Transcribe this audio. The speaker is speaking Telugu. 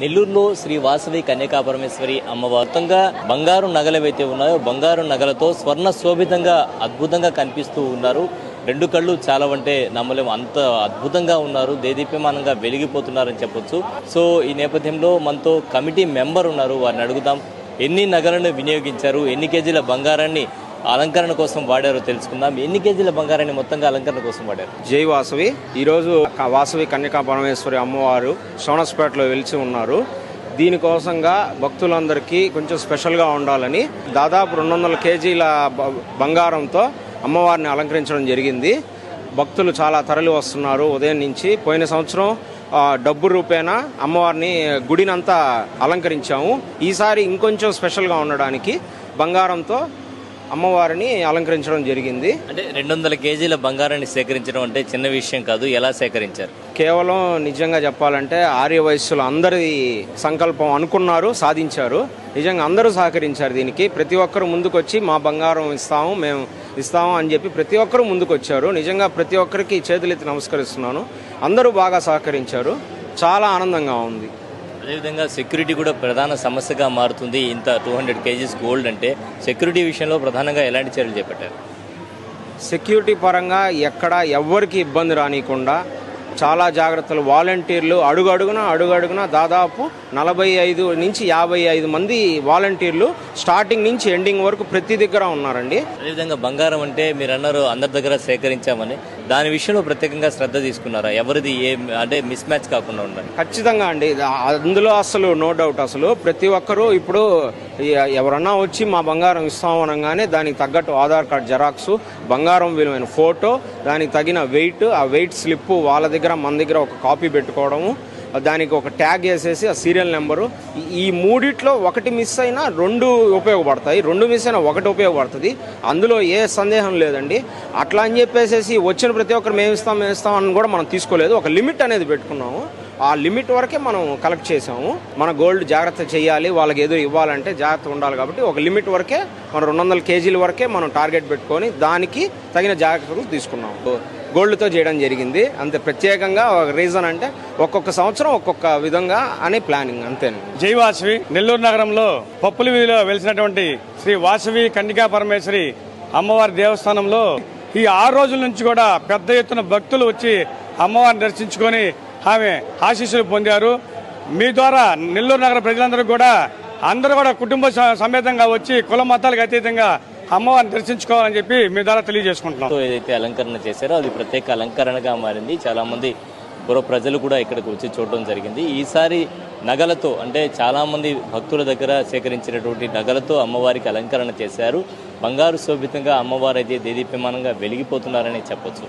నెల్లూరులో శ్రీ వాసవి కన్యకాపరమేశ్వరి అమ్మవారు మొత్తంగా బంగారు నగలు ఏవైతే ఉన్నాయో బంగారు నగలతో స్వర్ణ శోభితంగా అద్భుతంగా కనిపిస్తూ ఉన్నారు. రెండు కళ్ళు చాలా అంటే నమ్మలేము, అంత అద్భుతంగా ఉన్నారు, దేదీప్యమానంగా వెలిగిపోతున్నారని చెప్పొచ్చు. సో ఈ నేపథ్యంలో మనతో కమిటీ మెంబర్ ఉన్నారు, వారిని అడుగుదాం ఎన్ని నగలను వినియోగించారు, ఎన్ని కేజీల బంగారాన్ని అలంకరణ కోసం వాడారో తెలుసుకుందాం. ఎన్ని కేజీల బంగారాన్ని మొత్తంగా అలంకరణ కోసం వాడారు? జై వాసవి. ఈరోజు వాసవి కన్యకా పరమేశ్వరి అమ్మవారు సోనస్పేటలో వెలిచి ఉన్నారు. దీనికోసంగా భక్తులందరికీ కొంచెం స్పెషల్గా ఉండాలని దాదాపు 200 కేజీల బంగారంతో అమ్మవారిని అలంకరించడం జరిగింది. భక్తులు చాలా తరలి వస్తున్నారు ఉదయం నుంచి. పోయిన సంవత్సరం డబ్బు రూపేణా అమ్మవారిని గుడినంతా అలంకరించాము. ఈసారి ఇంకొంచెం స్పెషల్గా ఉండడానికి బంగారంతో అమ్మవారిని అలంకరించడం జరిగింది. అంటే 200 కేజీల బంగారాన్ని సేకరించడం అంటే చిన్న విషయం కాదు. ఎలా సేకరించారు? కేవలం నిజంగా చెప్పాలంటే ఆర్య వయస్సులు అందరి సంకల్పం అనుకున్నారు, సాధించారు. నిజంగా అందరూ సహకరించారు దీనికి. ప్రతి ఒక్కరు ముందుకొచ్చి మా బంగారం మేము ఇస్తాము అని చెప్పి ప్రతి ఒక్కరూ ముందుకు వచ్చారు. నిజంగా ప్రతి ఒక్కరికి చేతులెత్తి నమస్కరిస్తున్నాను. అందరూ బాగా సహకరించారు. చాలా ఆనందంగా ఉంది. అదేవిధంగా సెక్యూరిటీ కూడా ప్రధాన సమస్యగా మారుతుంది. ఇంత 200 కేజీస్ గోల్డ్ అంటే సెక్యూరిటీ విషయంలో ప్రధానంగా ఎలాంటి చర్యలు చేపట్టారు? సెక్యూరిటీ పరంగా ఎక్కడ ఎవ్వరికి ఇబ్బంది రానియకుండా చాలా జాగ్రత్తలు. వాలంటీర్లు అడుగడుగున దాదాపు 45 నుంచి 55 మంది వాలంటీర్లు స్టార్టింగ్ నుంచి ఎండింగ్ వరకు ప్రతి దగ్గర ఉన్నారండి. అదేవిధంగా బంగారం అంటే మీరు అన్నారు అందరి దగ్గర సేకరించామని, దాని విషయంలో ప్రత్యేకంగా శ్రద్ధ తీసుకున్నారా? ఎవరిది అంటే మిస్ మ్యాచ్ కాకుండా ఉండాలి? ఖచ్చితంగా అండి, అందులో అసలు నో డౌట్. అసలు ప్రతి ఒక్కరూ ఇప్పుడు ఎవరన్నా వచ్చి మా బంగారం ఇస్తాము అనగానే దానికి తగ్గట్టు ఆధార్ కార్డ్ జెరాక్స్, బంగారం విలువైన ఫోటో, దానికి తగిన వెయిట్, ఆ వెయిట్ స్లిప్ వాళ్ళ దగ్గర మన దగ్గర ఒక కాపీ పెట్టుకోవడము, దానికి ఒక ట్యాగ్ వేసేసి ఆ సీరియల్ నెంబరు. ఈ మూడిట్లో ఒకటి మిస్ అయినా 2 ఉపయోగపడతాయి, 2 మిస్ అయినా 1 ఉపయోగపడుతుంది. అందులో ఏ సందేహం లేదండి. అట్లా అని చెప్పేసి వచ్చిన ప్రతి ఒక్కరు మేము ఇస్తాం అని కూడా మనం తీసుకోలేదు. ఒక లిమిట్ అనేది పెట్టుకున్నాము. ఆ లిమిట్ వరకే మనం కలెక్ట్ చేసాము. మన గోల్డ్ జాగ్రత్త చేయాలి, వాళ్ళకి ఏదో ఇవ్వాలంటే జాగ్రత్త ఉండాలి కాబట్టి ఒక లిమిట్ వరకే, మనం 200 కేజీల వరకే మనం టార్గెట్ పెట్టుకొని దానికి తగిన జాగ్రత్తలు తీసుకున్నాము. గోల్డ్తో చేయడం జరిగింది. అంతే, ప్రత్యేకంగా ఒక రీజన్ అంటే ఒక్కొక్క సంవత్సరం ఒక్కొక్క విధంగా అనే ప్లానింగ్, అంతేనండి. జై వాసవి. నెల్లూరు నగరంలో పప్పుల వీధిలో వెలిసినటువంటి శ్రీ వాసవి కన్యకా పరమేశ్వరి అమ్మవారి దేవస్థానంలో ఈ 6 రోజుల నుంచి కూడా పెద్ద ఎత్తున భక్తులు వచ్చి అమ్మవారిని దర్శించుకొని ఆమె ఆశీస్సులు పొందారు. మీ ద్వారా నెల్లూరు నగర ప్రజలందరూ కూడా అందరూ కూడా కుటుంబ సమేతంగా వచ్చి కుల మతాలకు అతీతంగా అమ్మవారిని దర్శించుకోవాలని చెప్పి మీ ద్వారా తెలియజేసుకుంటున్నాం. ఏదైతే అలంకరణ చేశారో అది ప్రత్యేక అలంకరణగా మారింది. చాలా మంది ప్రజలు కూడా ఇక్కడికి వచ్చి చూడడం జరిగింది. ఈసారి నగలతో అంటే చాలా మంది భక్తుల దగ్గర సేకరించినటువంటి నగలతో అమ్మవారికి అలంకరణ చేశారు. బంగారు శోభితంగా అమ్మవారు అయితే దేదీప్యమానంగా వెలిగిపోతున్నారని చెప్పొచ్చు.